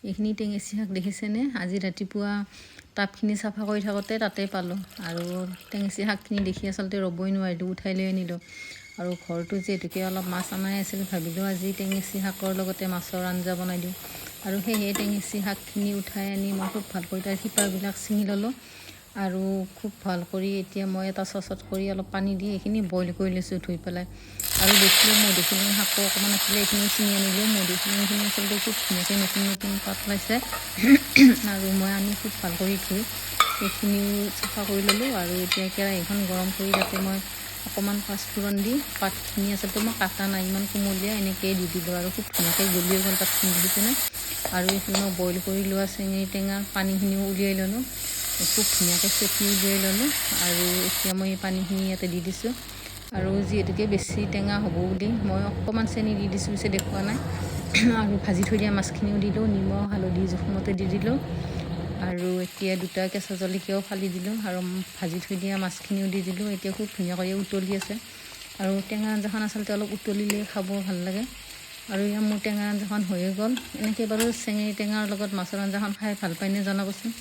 এইখিনি টেঙেচি শাক দেখিছেনে? আজি ৰাতিপুৱা টাবখিনি চাফা কৰি থাকোঁতে তাতে পালোঁ আৰু টেঙেচি শাকখিনি দেখি আচলতে ৰ'বই নোৱাৰিলোঁ, উঠাই লৈ আনিলোঁ। আৰু ঘৰটো যিহেতুকে অলপ মাছ অনাই আছিল, ভাবিলোঁ আজি টেঙেচি শাকৰ লগতে মাছৰ আঞ্জা বনাই দিওঁ। আৰু সেয়ে টেঙেচি শাকখিনি উঠাই আনি মই খুব ভাল কৰি তাৰ শিপাবিলাক ছিঙি ল'লোঁ আৰু খুব ভাল কৰি এতিয়া মই এটা চচত কৰি অলপ পানী দি এইখিনি বইল কৰি লৈছোঁ ধুই পেলাই। আৰু দেখিলোঁ মধুসোলেং শাকো অকণমান আছিলে, এইখিনি ছিঙি আনিলোঁ। মধুসোলেংখিনি আচলতে খুব ধুনীয়াকৈ নতুন নতুন পাত ওলাইছে আৰু মই আনি খুব ভাল কৰি ধুই এইখিনিও চাফা কৰি ল'লোঁ। আৰু এতিয়া কেৰাহীখন গৰম কৰি তাতে মই অকণমান পাঁচফোৰণ দি পাতখিনি আচলতে মই কাটা নাই, ইমান কোমলীয়া এনেকৈয়ে দি দিলোঁ আৰু খুব ধুনীয়াকৈ গলি গ'ল পাতখিনি দেখিছেনে? আৰু এইখিনি মই বইল কৰি লোৱা চেঙেৰী টেঙাৰ পানীখিনিও উলিয়াই ল'লোঁ, খুব ধুনীয়াকৈ চেপি উলিয়াই ল'লোঁ। আৰু এতিয়া মই এই পানীখিনি ইয়াতে দি দিছোঁ। আৰু যিহেতুকে বেছি টেঙা হ'ব বুলি মই অকণমান চেনি দি দিছোঁ, পিছে দেখুওৱা নাই। আৰু ভাজি থৈ দিয়া মাছখিনিও দিলোঁ, নিমখ হালধি জোখমতে দি দিলোঁ। আৰু এতিয়া দুটা কেঁচা জলকীয়াও ফালি দিলোঁ আৰু ভাজি থৈ দিয়া মাছখিনিও দি দিলোঁ। এতিয়া খুব ধুনীয়াকৈ উতলি আছে আৰু টেঙা আঞ্জাখন আচলতে অলপ উতলিলে খাব ভাল লাগে। আৰু এতিয়া মোৰ টেঙা আঞ্জাখন হৈয়ে গ'ল। এনেকৈ বাৰু চেঙেৰী টেঙাৰ লগত মাছৰ আঞ্জাখন খাই ভাল পায়নে জনাবচোন।